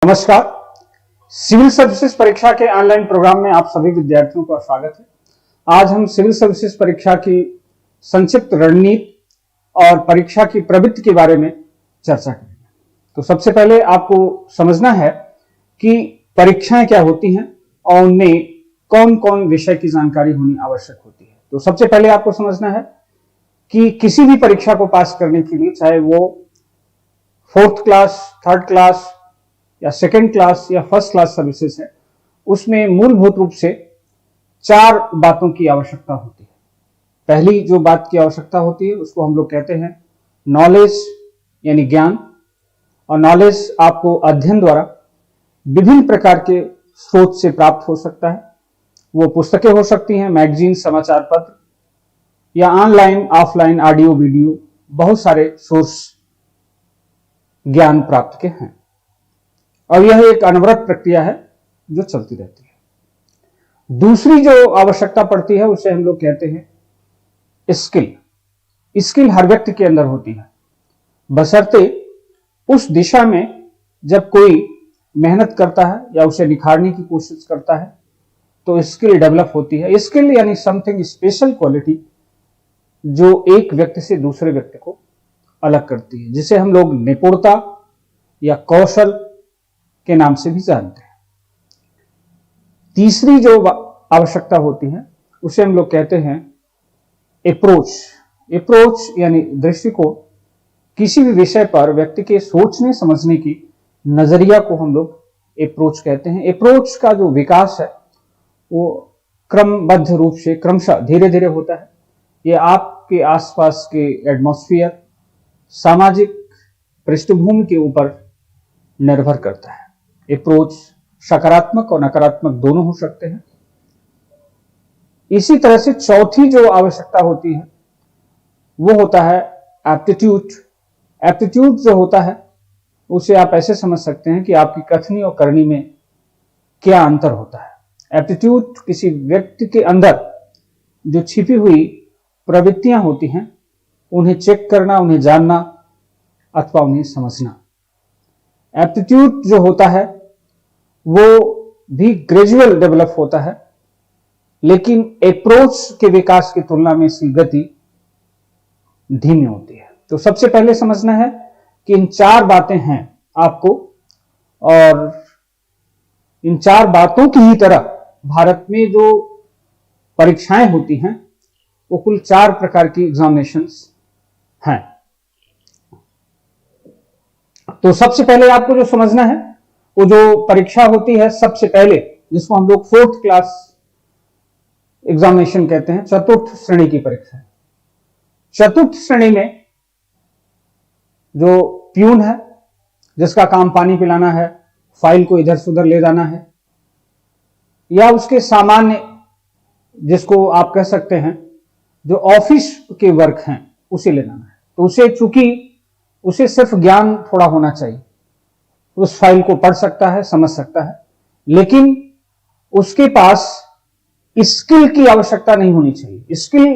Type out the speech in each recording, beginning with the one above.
नमस्कार। Civil services परीक्षा के ऑनलाइन प्रोग्राम में आप सभी विद्यार्थियों का स्वागत है। आज हम सिविल सर्विसेज परीक्षा की संक्षिप्त रणनीति और परीक्षा की प्रवृत्ति के बारे में चर्चा करेंगे। तो सबसे पहले आपको समझना है कि परीक्षाएं क्या होती हैं और उनमें कौन कौन विषय की जानकारी होनी आवश्यक होती है। तो सबसे पहले आपको समझना है कि किसी भी परीक्षा को पास करने के लिए, चाहे वो 4th क्लास, 3rd क्लास या 2nd क्लास या 1st क्लास सर्विसेज है, उसमें मूलभूत रूप से 4 बातों की आवश्यकता होती है। पहली जो बात की आवश्यकता होती है उसको हम लोग कहते हैं नॉलेज यानी ज्ञान। और नॉलेज आपको अध्ययन द्वारा विभिन्न प्रकार के स्रोत से प्राप्त हो सकता है। वो पुस्तकें हो सकती हैं, मैगजीन, समाचार पत्र, या ऑनलाइन ऑफलाइन ऑडियो वीडियो, बहुत सारे सोर्स ज्ञान प्राप्त के हैं और यह एक अनवरत प्रक्रिया है जो चलती रहती है। दूसरी जो आवश्यकता पड़ती है उसे हम लोग कहते हैं स्किल। स्किल हर व्यक्ति के अंदर होती है, बशर्ते उस दिशा में जब कोई मेहनत करता है या उसे निखारने की कोशिश करता है तो स्किल डेवलप होती है। स्किल यानी समथिंग स्पेशल क्वालिटी जो एक व्यक्ति से दूसरे व्यक्ति को अलग करती है, जिसे हम लोग निपुणता या कौशल के नाम से भी जानते हैं। तीसरी जो आवश्यकता होती है उसे हम लोग कहते हैं अप्रोच। अप्रोच यानी दृष्टिकोण। किसी भी विषय पर व्यक्ति के सोचने समझने की नजरिया को हम लोग अप्रोच कहते हैं। अप्रोच का जो विकास है वो क्रमबद्ध रूप से क्रमशः धीरे धीरे होता है। ये आपके आसपास के एटमॉस्फेयर, सामाजिक पृष्ठभूमि के ऊपर निर्भर करता है। अप्रोच सकारात्मक और नकारात्मक दोनों हो सकते हैं। इसी तरह से चौथी जो आवश्यकता होती है वो होता है एप्टीट्यूड। एप्टीट्यूड जो होता है उसे आप ऐसे समझ सकते हैं कि आपकी कथनी और करनी में क्या अंतर होता है। एप्टीट्यूड किसी व्यक्ति के अंदर जो छिपी हुई प्रवृत्तियां होती हैं उन्हें चेक करना, उन्हें जानना अथवा उन्हें समझना। एप्टीट्यूड जो होता है वो भी ग्रेजुअल डेवलप होता है, लेकिन अप्रोच के विकास की तुलना में इसकी गति धीमी होती है। तो सबसे पहले समझना है कि इन 4 बातें हैं आपको, और इन 4 बातों की ही तरह भारत में जो परीक्षाएं होती हैं वो कुल 4 प्रकार की एग्जामिनेशंस हैं। तो सबसे पहले आपको जो समझना है वो जो परीक्षा होती है सबसे पहले, जिसको हम लोग 4th क्लास एग्जामिनेशन कहते हैं, 4th श्रेणी की परीक्षा। 4th श्रेणी में जो प्यून है जिसका काम पानी पिलाना है, फाइल को इधर से उधर ले जाना है, या उसके सामान्य जिसको आप कह सकते हैं जो ऑफिस के वर्क हैं उसे ले जाना है, तो उसे चूंकि उसे सिर्फ ज्ञान थोड़ा होना चाहिए, उस फाइल को पढ़ सकता है, समझ सकता है, लेकिन उसके पास स्किल की आवश्यकता नहीं होनी चाहिए। स्किल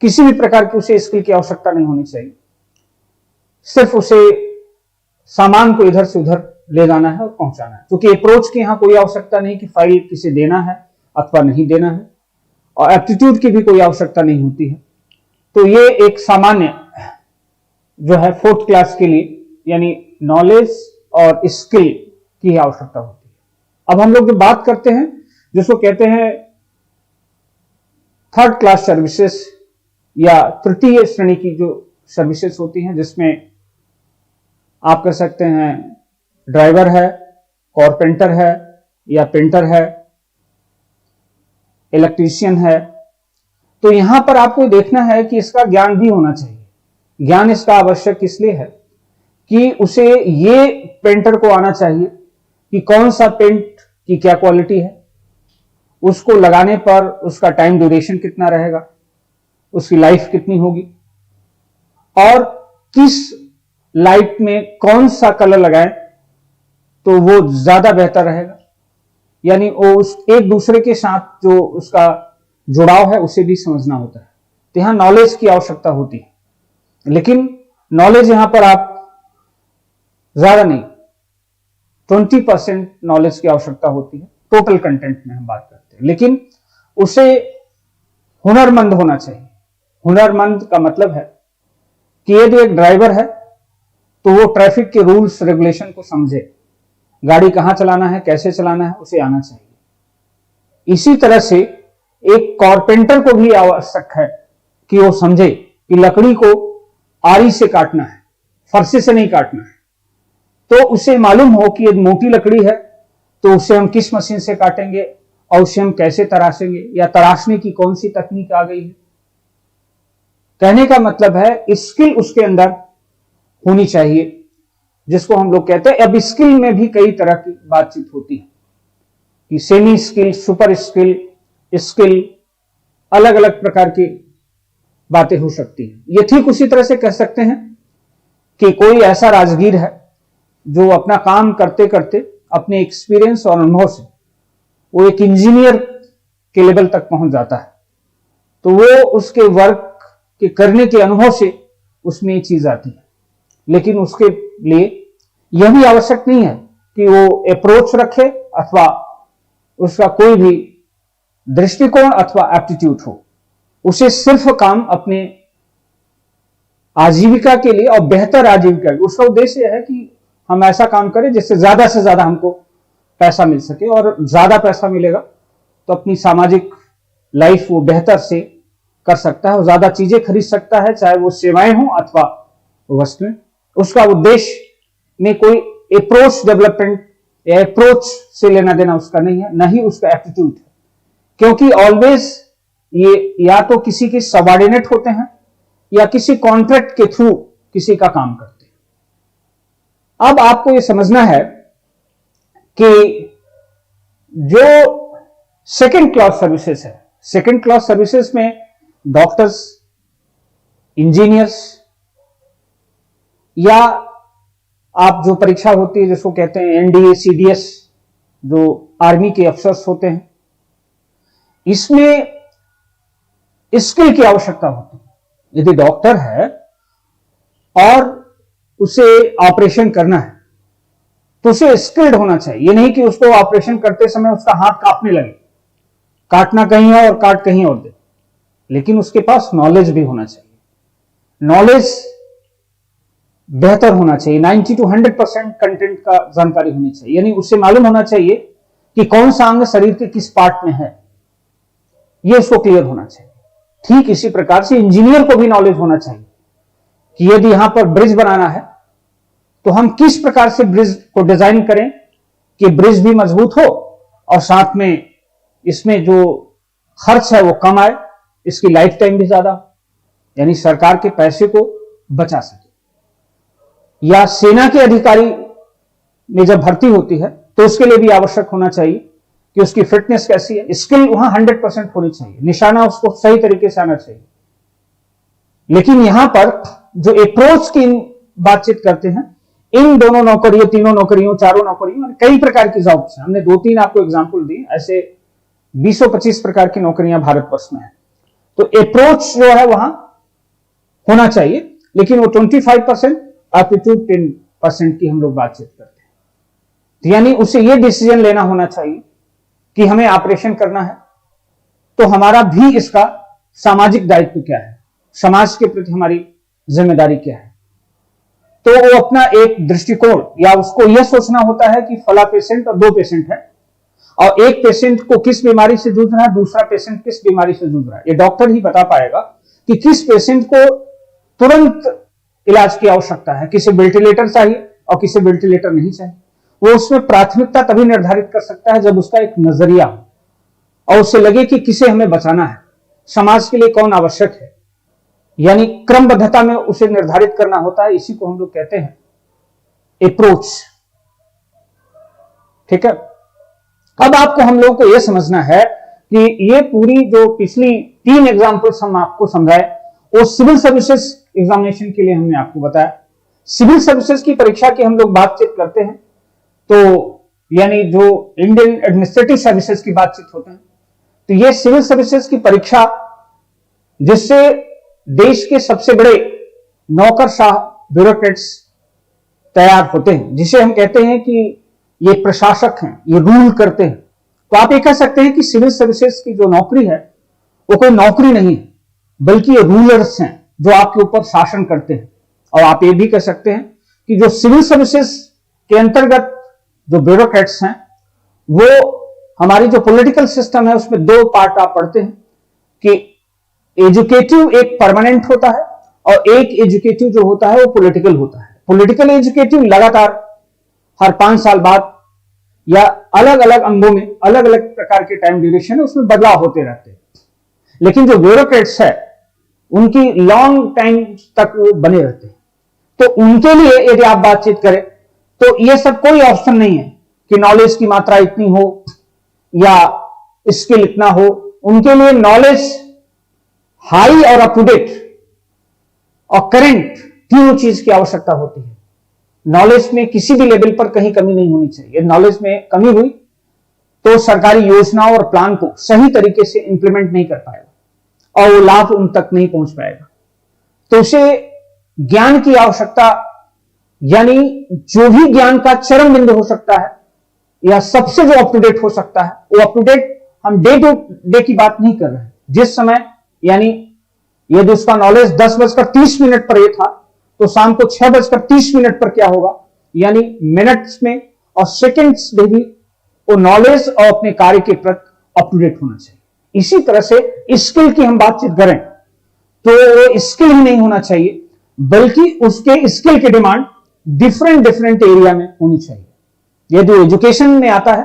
किसी भी प्रकार की उसे स्किल की आवश्यकता नहीं होनी चाहिए। सिर्फ उसे सामान को इधर से उधर ले जाना है और पहुंचाना है, क्योंकि अप्रोच की यहां कोई आवश्यकता नहीं कि फाइल किसे देना है अथवा नहीं देना है, और एप्टीट्यूड की भी कोई आवश्यकता नहीं होती है। तो ये एक सामान्य जो है 4th क्लास के लिए, यानी नॉलेज और स्किल की आवश्यकता होती है। अब हम लोग जो बात करते हैं जिसको कहते हैं 3rd क्लास सर्विसेज या तृतीय श्रेणी की जो सर्विसेज होती हैं, जिसमें आप कह सकते हैं ड्राइवर है, कारपेंटर है या पेंटर है, इलेक्ट्रीशियन है। तो यहां पर आपको देखना है कि इसका ज्ञान भी होना चाहिए। ज्ञान इसका आवश्यक इसलिए है कि उसे ये पेंटर को आना चाहिए कि कौन सा पेंट की क्या क्वालिटी है, उसको लगाने पर उसका टाइम ड्यूरेशन कितना रहेगा, उसकी लाइफ कितनी होगी, और किस लाइट में कौन सा कलर लगाएं तो वो ज्यादा बेहतर रहेगा। यानी वो उस एक दूसरे के साथ जो उसका जुड़ाव है उसे भी समझना होता है। तो यहां नॉलेज की आवश्यकता होती है, लेकिन नॉलेज यहां पर आप ज्यादा नहीं, 20% नॉलेज की आवश्यकता होती है टोटल कंटेंट में हम बात करते हैं, लेकिन उसे हुनरमंद होना चाहिए। हुनरमंद का मतलब है कि यदि एक ड्राइवर है तो वो ट्रैफिक के रूल्स रेगुलेशन को समझे, गाड़ी कहां चलाना है, कैसे चलाना है, उसे आना चाहिए। इसी तरह से एक कारपेंटर को भी आवश्यक है कि वो समझे कि लकड़ी को आरी से काटना है, फरसे से नहीं काटना है। तो उसे मालूम हो कि यदि मोटी लकड़ी है तो उसे हम किस मशीन से काटेंगे और उसे हम कैसे तराशेंगे, या तराशने की कौन सी तकनीक आ गई है। कहने का मतलब है स्किल उसके अंदर होनी चाहिए, जिसको हम लोग कहते हैं। अब स्किल में भी कई तरह की बातचीत होती है कि semi skill, super skill, skill, अलग अलग प्रकार की बातें हो सकती है। ये ठीक उसी तरह से कह सकते हैं कि कोई ऐसा राजगीर है जो अपना काम करते करते अपने एक्सपीरियंस और अनुभव से वो एक इंजीनियर के लेवल तक पहुंच जाता है, तो वो उसके वर्क के करने के अनुभव से उसमें ये चीज आती है। लेकिन उसके लिए यह भी आवश्यक नहीं है कि वो अप्रोच रखे अथवा उसका कोई भी दृष्टिकोण अथवा एप्टीट्यूड हो। उसे सिर्फ काम अपने आजीविका के लिए और बेहतर आजीविका के, उसका उद्देश्य है कि हम ऐसा काम करें जिससे ज्यादा से ज्यादा हमको पैसा मिल सके, और ज्यादा पैसा मिलेगा तो अपनी सामाजिक लाइफ वो बेहतर से कर सकता है और ज्यादा चीजें खरीद सकता है, चाहे वो सेवाएं हो अथवा वस्तुएं। उसका उद्देश्य में कोई अप्रोच डेवलपमेंट या अप्रोच से लेना देना उसका नहीं है, न ही उसका एप्टीट्यूड है, क्योंकि ऑलवेज ये या तो किसी के सबऑर्डिनेट होते हैं या किसी कॉन्ट्रैक्ट के थ्रू किसी का काम करते हैं। अब आपको यह समझना है कि जो सेकंड क्लास सर्विसेज है, सेकंड क्लास सर्विसेज में डॉक्टर्स, इंजीनियर्स, या आप जो परीक्षा होती है जिसको कहते हैं एनडीए, सीडीएस, जो आर्मी के अफसर्स होते हैं, इसमें स्किल की आवश्यकता होती है। यदि डॉक्टर है और उसे ऑपरेशन करना है तो उसे स्किल्ड होना चाहिए। ये नहीं कि उसको ऑपरेशन करते समय उसका हाथ कांपने लगे, काटना कहीं और काट कहीं और दे, लेकिन उसके पास नॉलेज भी होना चाहिए। नॉलेज बेहतर होना चाहिए, 90 to 100% कंटेंट का जानकारी होनी चाहिए, यानी उससे मालूम होना चाहिए कि कौन सा अंग शरीर के किस पार्ट में है, यह उसको क्लियर होना चाहिए। ठीक इसी प्रकार से इंजीनियर को भी नॉलेज होना चाहिए कि यदि यहां पर ब्रिज बनाना है तो हम किस प्रकार से ब्रिज को डिजाइन करें कि ब्रिज भी मजबूत हो और साथ में इसमें जो खर्च है वो कम आए, इसकी लाइफ टाइम भी ज्यादा, यानी सरकार के पैसे को बचा सके। या सेना के अधिकारी में जब भर्ती होती है तो उसके लिए भी आवश्यक होना चाहिए कि उसकी फिटनेस कैसी है, स्किल वहां 100% होनी चाहिए, निशाना उसको सही तरीके से आना चाहिए। लेकिन यहां पर जो अप्रोच की बातचीत करते हैं, इन दोनों नौकरियों, तीनों नौकरियों, चारों नौकरियों, कई प्रकार की जॉब्स हैं। हमने 2-3 आपको एग्जाम्पल दी, ऐसे 20-25 प्रकार की नौकरियां भारतवर्ष में है। तो अप्रोच जो है वहां होना चाहिए, लेकिन वो 25%, एप्टीट्यूड 10% की हम लोग बातचीत करते हैं। तो यानी उसे ये डिसीजन लेना होना चाहिए कि हमें ऑपरेशन करना है तो हमारा भी इसका सामाजिक दायित्व क्या है, समाज के प्रति हमारी जिम्मेदारी क्या है। तो वो अपना एक दृष्टिकोण, या उसको यह सोचना होता है कि फला पेशेंट और 2 पेशेंट है, और एक पेशेंट को किस बीमारी से जूझ रहा है, दूसरा पेशेंट किस बीमारी से जूझ रहा है। ये डॉक्टर ही बता पाएगा कि किस पेशेंट को तुरंत इलाज की आवश्यकता है, किसे वेंटिलेटर चाहिए और किसे वेंटिलेटर नहीं चाहिए। वो उसमें प्राथमिकता तभी निर्धारित कर सकता है जब उसका एक नजरिया हो और उसे लगे कि किसे हमें बचाना है, समाज के लिए कौन आवश्यक है, यानी क्रमबद्धता में उसे निर्धारित करना होता है। इसी को हम लोग कहते हैं अप्रोच। ठीक है, अब आपको हम लोगों को यह समझना है कि ये पूरी जो पिछली 3 एग्जाम्पल्स हम आपको समझाए वो सिविल सर्विसेज एग्जामिनेशन के लिए हमने आपको बताया। सिविल सर्विसेज की परीक्षा की हम लोग बातचीत करते हैं तो यानी जो इंडियन एडमिनिस्ट्रेटिव सर्विसेज की बातचीत होते हैं, तो ये सिविल सर्विसेज की परीक्षा जिससे देश के सबसे बड़े नौकरशाह ब्यूरोक्रेट्स तैयार होते हैं, जिसे हम कहते हैं कि ये प्रशासक हैं, ये रूल करते हैं। तो आप ये कह सकते हैं कि सिविल सर्विसेज की जो नौकरी है वो कोई नौकरी नहीं है, बल्कि ये रूलर्स हैं जो आपके ऊपर शासन करते हैं। और आप ये भी कह सकते हैं कि जो सिविल सर्विसेज के अंतर्गत जो ब्यूरोक्रेट्स हैं, वो हमारी जो पॉलिटिकल सिस्टम है उसमें दो पार्ट आप पढ़ते हैं कि एजुकेटिव एक परमानेंट होता है और एक एजुकेटिव जो होता है वो पॉलिटिकल होता है। पॉलिटिकल एजुकेटिव लगातार हर 5 साल बाद या अलग अलग अंगों में अलग अलग प्रकार के टाइम ड्यूरेशन है, उसमें बदलाव होते रहते हैं। लेकिन जो ब्यूरोक्रेट्स है उनकी लॉन्ग टाइम तक वो बने रहते हैं। तो उनके लिए यदि आप बातचीत करें तो ये सब कोई ऑप्शन नहीं है कि नॉलेज की मात्रा इतनी हो या स्किल इतना हो। उनके लिए नॉलेज हाई और अप टू डेट और करेंट तीनों चीज की आवश्यकता होती है। नॉलेज में किसी भी लेवल पर कहीं कमी नहीं होनी चाहिए। नॉलेज में कमी हुई तो सरकारी योजनाओं और प्लान को सही तरीके से इंप्लीमेंट नहीं कर पाएगा और वो लाभ उन तक नहीं पहुंच पाएगा। तो उसे ज्ञान की आवश्यकता, यानी जो भी ज्ञान का चरम बिंदु हो सकता है या सबसे जो अप टू डेट हो सकता है, वो अप टू डेट हम डे टू डे की बात नहीं कर रहे हैं। जिस समय, यानी यदि उसका नॉलेज 10:30 पर यह था तो शाम को 6:30 पर क्या होगा, यानी मिनट्स में और सेकंड्स में भी वो नॉलेज और अपने कार्य के प्रति अप टू डेट होना चाहिए। इसी तरह से स्किल की हम बातचीत करें तो वो स्किल ही नहीं होना चाहिए, बल्कि उसके स्किल की डिमांड डिफरेंट एरिया में होनी चाहिए। यदि एजुकेशन में आता है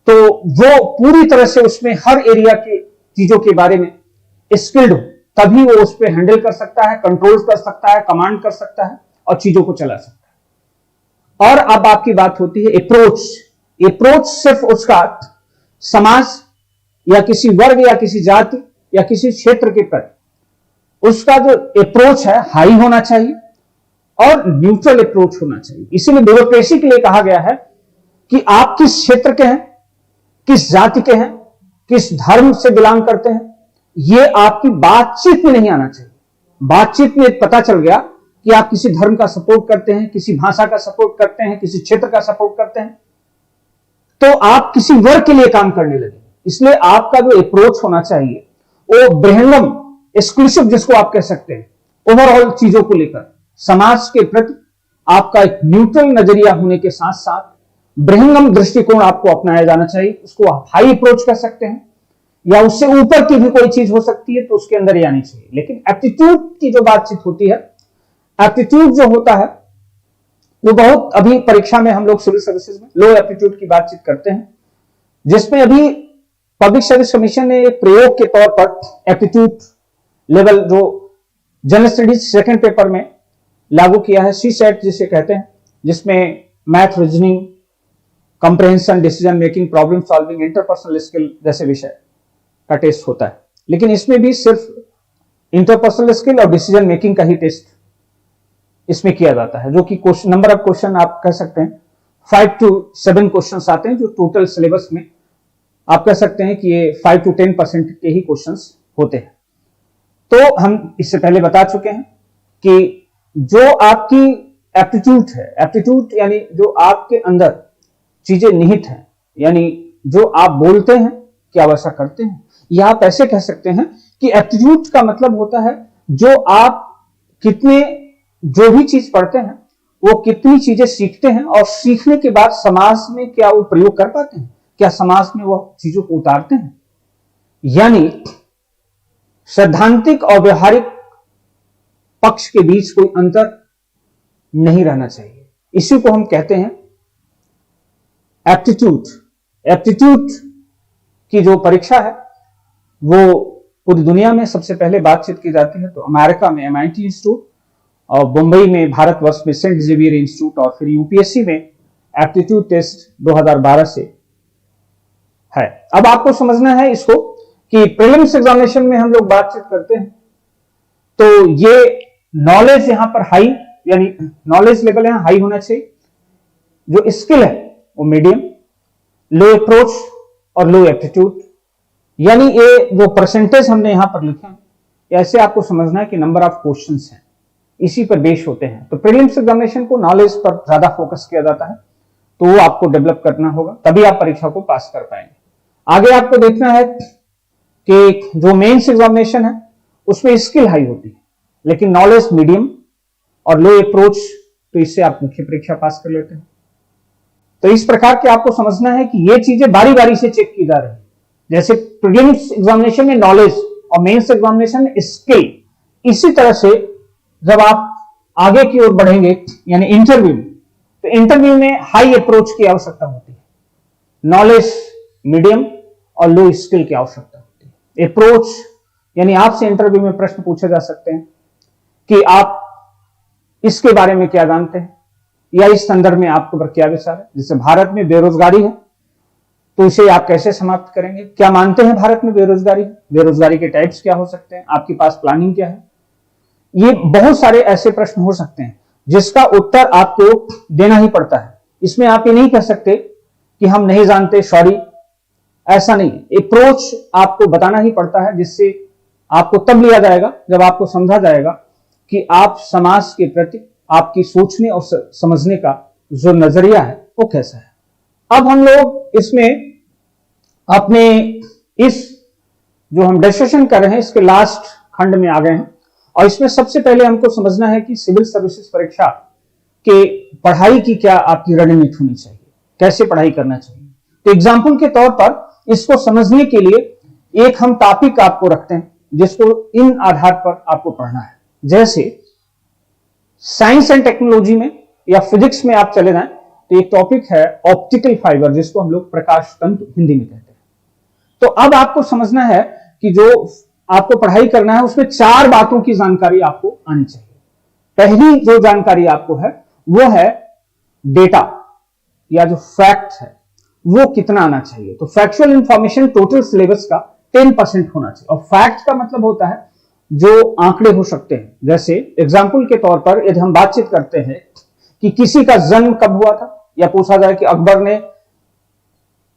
तो वो पूरी तरह से उसमें हर एरिया की चीजों के बारे में स्किल्ड हो, तभी वो उस पर हैंडल कर सकता है, कंट्रोल कर सकता है, कमांड कर सकता है और चीजों को चला सकता है। और अब आपकी बात होती है अप्रोच सिर्फ उसका समाज या किसी वर्ग या किसी जाति या किसी क्षेत्र के प्रति उसका जो अप्रोच है हाई होना चाहिए और न्यूट्रल अप्रोच होना चाहिए। इसीलिए ब्यूरोक्रेसी के लिए कहा गया है कि आप किस क्षेत्र के हैं, किस जाति के हैं, किस धर्म से बिलोंग करते हैं, यह आपकी बातचीत में नहीं आना चाहिए। बातचीत में पता चल गया कि आप किसी धर्म का सपोर्ट करते हैं, किसी भाषा का सपोर्ट करते हैं, किसी क्षेत्र का सपोर्ट करते हैं, तो आप किसी वर्ग के लिए काम करने लगे। इसलिए आपका जो अप्रोच होना चाहिए वो बृहंगम, एक्सक्लूसिव जिसको आप कह सकते हैं, ओवरऑल चीजों को लेकर समाज के प्रति आपका एक न्यूट्रल नजरिया होने के साथ साथ बृहंगम दृष्टिकोण आपको अपनाया जाना चाहिए। उसको आप हाई अप्रोच कर सकते हैं या उससे ऊपर की भी कोई चीज हो सकती है तो उसके अंदर ही आनी चाहिए। लेकिन एप्टीट्यूड की जो बातचीत होती है, एप्टीट्यूड जो होता है वो बहुत, अभी परीक्षा में हम लोग सिविल सर्विसेज में लो एप्टीट्यूड की बातचीत करते हैं, जिसमें अभी पब्लिक सर्विस कमीशन ने एक प्रयोग के तौर पर एप्टीट्यूड लेवल जो जनरल स्टडीज सेकंड पेपर में लागू किया है, CSAT जिसे कहते हैं, जिसमें math, reasoning, comprehension, decision making, problem solving, interpersonal skill जैसे विषय का टेस्ट होता है। लेकिन इसमें भी सिर्फ इंटरपर्सनल स्किल और डिसीजन मेकिंग का ही टेस्ट इसमें किया जाता है, जो कि नंबर ऑफ क्वेश्चन आप कह सकते हैं 5 to 7 क्वेश्चन आते हैं, जो टोटल सिलेबस में आप कह सकते हैं कि ये 5 to 10% के ही क्वेश्चन होते हैं। तो हम इससे पहले बता चुके हैं कि जो आपकी एप्टीट्यूड है, एप्टीट्यूड यानी जो आपके अंदर चीजें निहित हैं, यानी जो आप बोलते हैं क्या वैसा करते हैं, या आप ऐसे कह सकते हैं कि एप्टीट्यूड का मतलब होता है जो आप कितने, जो भी चीज पढ़ते हैं वो कितनी चीजें सीखते हैं और सीखने के बाद समाज में क्या वो प्रयोग कर पाते हैं, क्या समाज में वो चीजों को उतारते हैं। यानी सैद्धांतिक और व्यवहारिक पक्ष के बीच कोई अंतर नहीं रहना चाहिए। इसी को हम कहते हैं एप्टीट्यूड। एप्टीट्यूड की जो परीक्षा है वो पूरी दुनिया में सबसे पहले बातचीत की जाती है। तो अमेरिका में MIT इंस्टीट्यूट और मुंबई में भारतवर्ष में सेंट जेवियर इंस्टीट्यूट और फिर UPSC में एप्टीट्यूड टेस्ट 2012 से है। अब आपको समझना है इसको कि प्रीलिम्स एग्जामिनेशन में हम लोग बातचीत करते हैं तो ये नॉलेज यहां पर हाई, यानी नॉलेज लेवल यहां हाई होना चाहिए, जो स्किल है वो मीडियम, लो अप्रोच और लो एप्टीट्यूड, यानी ये जो परसेंटेज हमने यहां पर लिखे हैं, ऐसे आपको समझना है कि नंबर ऑफ क्वेश्चंस हैं, इसी पर बेस होते हैं। तो प्रीलिम्स एग्जामिनेशन को नॉलेज पर ज्यादा फोकस किया जाता है, तो वो आपको डेवलप करना होगा, तभी आप परीक्षा को पास कर पाएंगे। आगे आपको देखना है कि जो मेंस एग्जामिनेशन है उसमें स्किल हाई होती है, लेकिन नॉलेज मीडियम और लो अप्रोच, तो इससे आप मुख्य परीक्षा पास कर लेते हैं। तो इस प्रकार के आपको समझना है कि ये चीजें बारी बारी से चेक की जा रही है। जैसे प्रीलिम्स एग्जामिनेशन में नॉलेज और मेंस एग्जामिनेशन में स्किल, इसी तरह से जब आप आगे की ओर बढ़ेंगे यानी इंटरव्यू, तो इंटरव्यू में हाई अप्रोच की आवश्यकता होती है, नॉलेज मीडियम और लो स्किल की आवश्यकता होती है। अप्रोच यानी आपसे इंटरव्यू में प्रश्न पूछे जा सकते हैं कि आप इसके बारे में क्या जानते हैं, या इस संदर्भ में आपके ऊपर क्या विचार है। जैसे भारत में बेरोजगारी है, तो इसे आप कैसे समाप्त करेंगे, क्या मानते हैं भारत में बेरोजगारी, बेरोजगारी के टाइप्स क्या हो सकते हैं, आपके पास प्लानिंग क्या है। ये बहुत सारे ऐसे प्रश्न हो सकते हैं जिसका उत्तर आपको देना ही पड़ता है। इसमें आप ये नहीं कह सकते कि हम नहीं जानते, सॉरी, ऐसा नहीं। अप्रोच आपको बताना ही पड़ता है, जिससे आपको तब लिया जाएगा जब आपको समझा जाएगा कि आप समाज के प्रति आपकी सोचने और समझने का जो नजरिया है वो कैसा है। अब हम लोग इसमें अपने इस जो हम डिस्कशन कर रहे हैं इसके लास्ट खंड में आ गए हैं, और इसमें सबसे पहले हमको समझना है कि सिविल सर्विसेज परीक्षा के पढ़ाई की क्या आपकी रणनीति होनी चाहिए, कैसे पढ़ाई करना चाहिए। तो एग्जाम्पल के तौर पर इसको समझने के लिए एक हम टॉपिक आपको रखते हैं जिसको इन आधार पर आपको पढ़ना है। जैसे साइंस एंड टेक्नोलॉजी में या फिजिक्स में आप चले जाएं तो एक टॉपिक है ऑप्टिकल फाइबर, जिसको हम लोग प्रकाश तंतु हिंदी में कहते हैं। तो अब आपको समझना है कि जो आपको पढ़ाई करना है उसमें 4 बातों की जानकारी आपको आनी चाहिए। पहली जो जानकारी आपको है वो है डेटा या जो फैक्ट है वो कितना आना चाहिए। तो फैक्चुअल इंफॉर्मेशन टोटल सिलेबस का 10% होना चाहिए, और फैक्ट का मतलब होता है जो आंकड़े हो सकते हैं। जैसे एग्जाम्पल के तौर पर यदि हम बातचीत करते हैं कि किसी का जन्म कब हुआ था, या पूछा जाए कि अकबर ने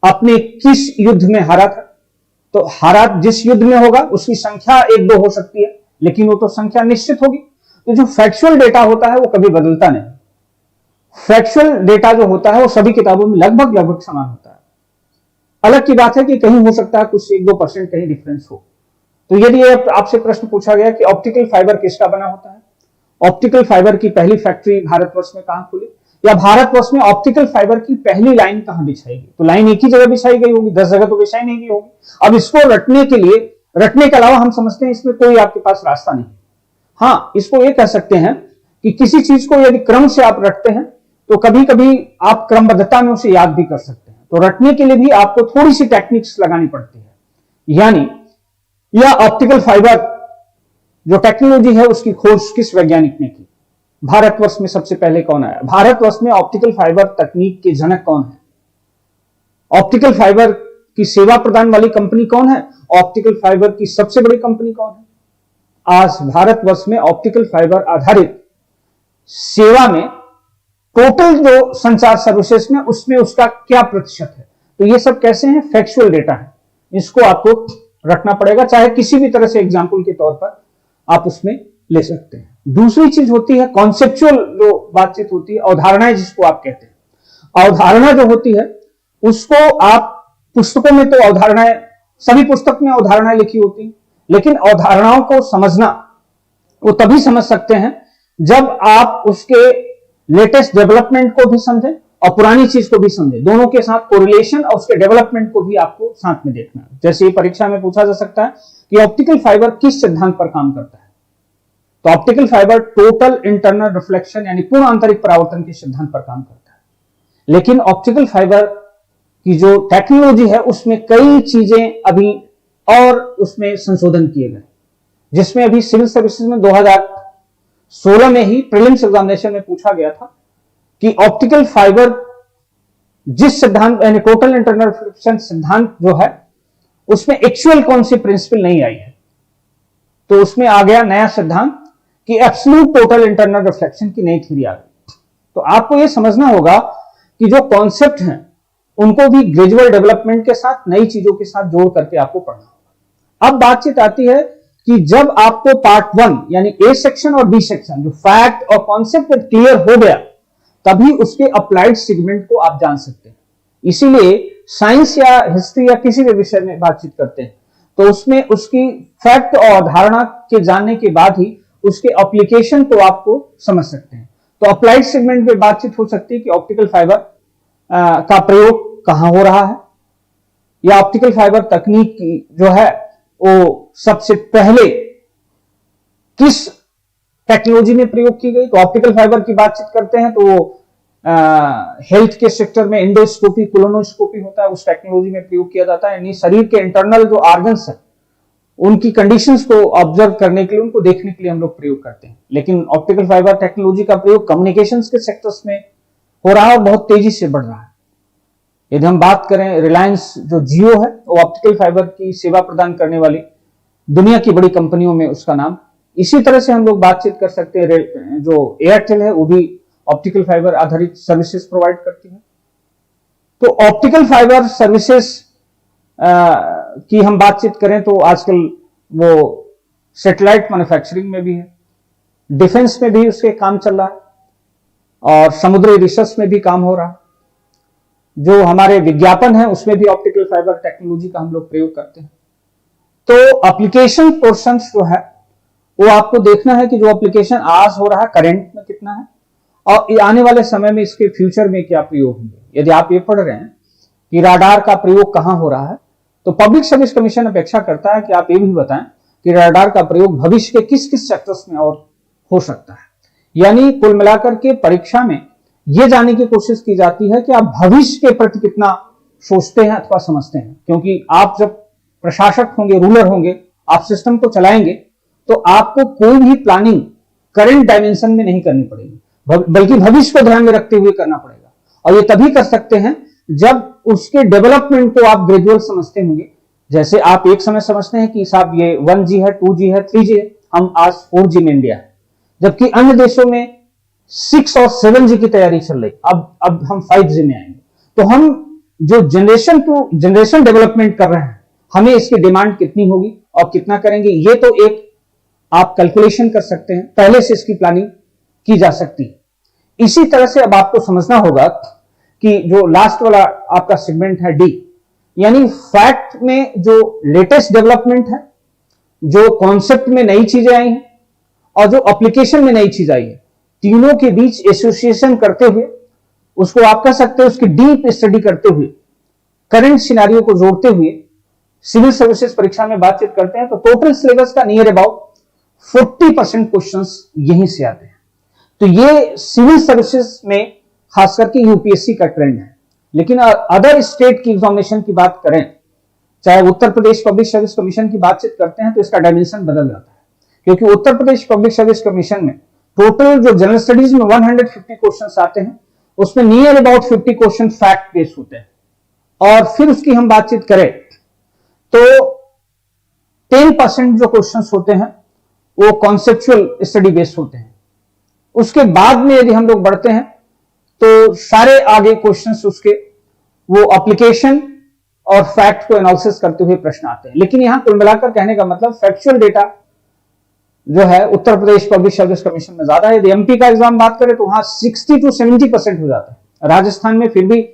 अपने किस युद्ध में हारा था, तो हारा जिस युद्ध में होगा उसकी संख्या 1-2 हो सकती है, लेकिन वो तो संख्या निश्चित होगी। तो जो फैक्चुअल डेटा होता है वो कभी बदलता नहीं। फैक्चुअल डेटा जो होता है वो सभी किताबों में लगभग समान होता है। अलग की बात है कि कहीं हो सकता है कुछ 1-2% कहीं डिफरेंस हो। तो यदि आपसे प्रश्न पूछा गया कि ऑप्टिकल फाइबर किसका बना होता है, ऑप्टिकल फाइबर की पहली फैक्ट्री भारतवर्ष में कहां खुली, या भारतवर्ष में ऑप्टिकल फाइबर की पहली लाइन कहां बिछाई गई, तो लाइन एक ही जगह बिछाई गई होगी, 10 जगह तो बिछाई नहीं गई होगी। अब इसको रटने के अलावा हम समझते हैं इसमें कोई आपके पास रास्ता नहीं। हाँ, इसको ये कह सकते हैं कि किसी चीज को यदि क्रम से आप रटते हैं तो कभी कभी आप क्रमबद्धता में उसे याद भी कर सकते हैं। तो रटने के लिए भी आपको थोड़ी सी टेक्निक्स लगानी पड़ती है। यानी यह ऑप्टिकल फाइबर जो टेक्नोलॉजी है उसकी खोज किस वैज्ञानिक ने की, भारतवर्ष में सबसे पहले कौन आया, भारतवर्ष में ऑप्टिकल फाइबर तकनीक के जनक कौन है, ऑप्टिकल फाइबर की सेवा प्रदान वाली कंपनी कौन है, ऑप्टिकल फाइबर की सबसे बड़ी कंपनी कौन है। आज भारतवर्ष में ऑप्टिकल फाइबर आधारित सेवा में टोटल जो संचार सर्विसेज में उसमें उसका क्या प्रतिशत है। तो ये सब कैसे हैं, फैक्चुअल डेटा है, इसको आपको रखना पड़ेगा, चाहे किसी भी तरह से एग्जाम्पल के तौर पर आप उसमें ले सकते हैं। दूसरी चीज होती है कॉन्सेप्चुअल जो बातचीत होती है, अवधारणाएं जिसको आप कहते हैं। अवधारणा जो होती है उसको आप पुस्तकों में तो अवधारणाएं, सभी पुस्तक में अवधारणाएं लिखी होती हैं, लेकिन अवधारणाओं को समझना वो तभी समझ सकते हैं जब आप उसके लेटेस्ट डेवलपमेंट को भी समझें और पुरानी चीज को भी समझें, दोनों के साथ कोरिलेशन और उसके डेवलपमेंट को भी आपको साथ में देखना है। जैसे परीक्षा में पूछा जा सकता है कि ऑप्टिकल फाइबर किस सिद्धांत पर काम करता है, तो optical fibre total internal reflection यानी पूर्ण आंतरिक परावर्तन के सिद्धांत पर काम करता है। लेकिन ऑप्टिकल फाइबर की जो टेक्नोलॉजी है उसमें कई चीजें अभी और उसमें संशोधन किए गए, जिसमें अभी सिविल सर्विसेज में 2016 में ही प्रीलिम्स एग्जामिनेशन में पूछा गया था कि ऑप्टिकल फाइबर जिस सिद्धांत यानी टोटल इंटरनल रिफ्लेक्शन सिद्धांत जो है उसमें एक्चुअल कौन सी प्रिंसिपल नहीं आई है, तो उसमें आ गया नया सिद्धांत कि एब्सोल्यूट टोटल इंटरनल रिफ्लेक्शन की नई थ्योरी आ गई। तो आपको यह समझना होगा कि जो कॉन्सेप्ट हैं उनको भी ग्रेजुअल डेवलपमेंट के साथ नई चीजों के साथ जोड़ करके आपको पढ़ना होगा। अब बातचीत आती है कि जब आपको पार्ट 1 यानी ए सेक्शन और बी सेक्शन जो फैक्ट और कॉन्सेप्ट क्लियर हो गया, तभी उसके अप्लाइड सेगमेंट को आप जान सकते हैं। इसीलिए साइंस या हिस्ट्री या किसी भी विषय में बातचीत करते हैं तो उसमें उसकी फैक्ट और धारणा के जानने के बाद ही उसके एप्लीकेशन को आपको समझ सकते हैं। तो अप्लाइड सेगमेंट में बातचीत हो सकती है कि ऑप्टिकल फाइबर का प्रयोग कहां हो रहा है, या ऑप्टिकल फाइबर तकनीक की जो है वो सबसे पहले किस टेक्नोलॉजी में प्रयोग की गई। तो ऑप्टिकल फाइबर की बातचीत करते हैं तो वो हेल्थ के सेक्टर में एंडोस्कोपी, कोलोनोस्कोपी होता है, उस टेक्नोलॉजी में प्रयोग किया जाता है। यानी शरीर के इंटरनल जो ऑर्गन्स है उनकी कंडीशंस को ऑब्जर्व करने के लिए, उनको देखने के लिए हम लोग प्रयोग करते हैं। लेकिन ऑप्टिकल फाइबर टेक्नोलॉजी का प्रयोग कम्युनिकेशंस के सेक्टर्स में हो रहा है और बहुत तेजी से बढ़ रहा है। यदि हम बात करें, रिलायंस जो जियो है वो ऑप्टिकल फाइबर की सेवा प्रदान करने वाली दुनिया की बड़ी कंपनियों में उसका नाम। इसी तरह से हम लोग बातचीत कर सकते हैं, जो एयरटेल है वो भी ऑप्टिकल फाइबर आधारित सर्विसेज प्रोवाइड करती है। तो ऑप्टिकल फाइबर सर्विसेज की हम बातचीत करें तो आजकल वो सैटेलाइट मैन्युफैक्चरिंग में भी है, डिफेंस में भी उसके काम चल रहा है और समुद्री रिसर्च में भी काम हो रहा है। जो हमारे विज्ञापन है उसमें भी ऑप्टिकल फाइबर टेक्नोलॉजी का हम लोग प्रयोग करते हैं। तो एप्लीकेशन पोर्शंस जो है वो आपको देखना है कि जो एप्लीकेशन आज हो रहा है करंट में कितना है और आने वाले समय में इसके फ्यूचर में क्या प्रयोग होंगे। यदि आप ये पढ़ रहे हैं कि राडार का प्रयोग कहां हो रहा है तो पब्लिक सर्विस कमीशन अपेक्षा करता है कि आप ये भी बताएं कि राडार का प्रयोग भविष्य के किस किस सेक्टर्स में और हो सकता है। यानी कुल मिलाकर के परीक्षा में यह जानने की कोशिश की जाती है कि आप भविष्य के प्रति कितना सोचते हैं अथवा समझते हैं। क्योंकि आप जब प्रशासक होंगे, रूलर होंगे, आप सिस्टम को चलाएंगे तो आपको कोई भी प्लानिंग करंट डायमेंशन में नहीं करनी पड़ेगी, बल्कि भविष्य को ध्यान में रखते हुए करना पड़ेगा। और ये तभी कर सकते हैं जब उसके डेवलपमेंट को आप ग्रेजुअल समझते होंगे। जैसे आप एक समय समझते हैं कि साहब ये 1G है, 2G है, 3G है, हम आज 4G में इंडिया है, जबकि अन्य देशों में 6 और 7G की तैयारी चल रही। अब हम 5G में आएंगे। तो हम जो जनरेशन टू जनरेशन डेवलपमेंट कर रहे हैं, हमें इसकी डिमांड कितनी होगी और कितना करेंगे, ये तो एक आप कैलकुलेशन कर सकते हैं, पहले से इसकी प्लानिंग की जा सकती है। इसी तरह से अब आपको समझना होगा कि जो लास्ट वाला आपका सेगमेंट है डी, यानी फैक्ट में जो लेटेस्ट डेवलपमेंट है, जो कॉन्सेप्ट में नई चीजें आई हैं और जो एप्लीकेशन में नई चीज आई है, तीनों के बीच एसोसिएशन करते हुए, उसको आप कह सकते हैं उसकी डीप स्टडी करते हुए, करंट सिनेरियो को जोड़ते हुए सिविल सर्विसेज परीक्षा में बातचीत करते हैं। तो टोटल सिलेबस का नियर अबाउट 40% क्वेश्चंस यहीं से आते हैं। तो ये सिविल सर्विसेज में खास करके यूपीएससी का ट्रेंड है। लेकिन अदर स्टेट की एग्जामिनेशन की बात करें, चाहे Uttar Pradesh public service commission की बातचीत करते हैं, तो इसका डायमेंशन बदल जाता है। क्योंकि Uttar Pradesh public service commission में टोटल जो जनरल स्टडीज में 150 क्वेश्चन आते हैं, उसमें near about 50 question fact based होते हैं। और फिर उसकी हम बातचीत करें तो 10% जो क्वेश्चंस होते हैं वो कॉन्सेप्चुअल स्टडी बेस्ड होते हैं। उसके बाद में यदि हम लोग बढ़ते हैं तो सारे आगे क्वेश्चंस उसके वो एप्लीकेशन और फैक्ट को एनालिसिस करते हुए प्रश्न आते हैं। लेकिन यहां कुल मिलाकर कहने का मतलब फैक्चुअल डेटा जो है Uttar Pradesh public service commission में ज्यादा है। यदि एमपी का एग्जाम बात करें तो वहां 60 to 70% हो जाता है। राजस्थान में फिर भी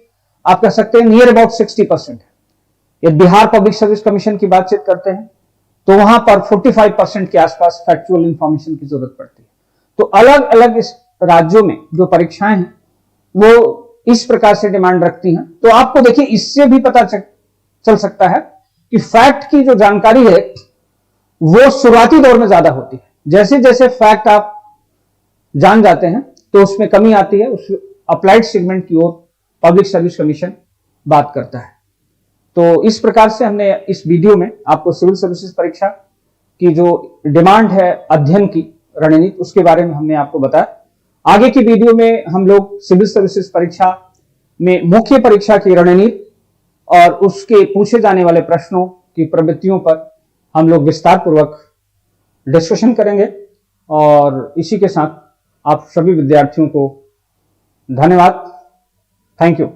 आप कह सकते हैं नियर अबाउट 60% है। यदि बिहार पब्लिक सर्विस कमीशन की बातचीत करते हैं तो वहां पर 45% के आसपास फैक्चुअल इंफॉर्मेशन की जरूरत पड़ती है। तो अलग अलग इस राज्यों में जो परीक्षाएं हैं वो इस प्रकार से डिमांड रखती हैं। तो आपको देखिए इससे भी पता चल सकता है कि फैक्ट की जो जानकारी है वो शुरुआती दौर में ज्यादा होती है। जैसे जैसे फैक्ट आप जान जाते हैं तो उसमें कमी आती है। उस अप्लाइड सेगमेंट की ओर पब्लिक सर्विस कमीशन बात करता है। तो इस प्रकार से हमने इस वीडियो में आपको सिविल सर्विसेज परीक्षा की जो डिमांड है अध्ययन की रणनीति, उसके बारे में हमने आपको बताया। आगे की वीडियो में हम लोग सिविल सर्विसेज परीक्षा में मुख्य परीक्षा की रणनीति और उसके पूछे जाने वाले प्रश्नों की प्रवृत्तियों पर हम लोग विस्तार पूर्वक डिस्कशन करेंगे। और इसी के साथ आप सभी विद्यार्थियों को धन्यवाद। Thank you.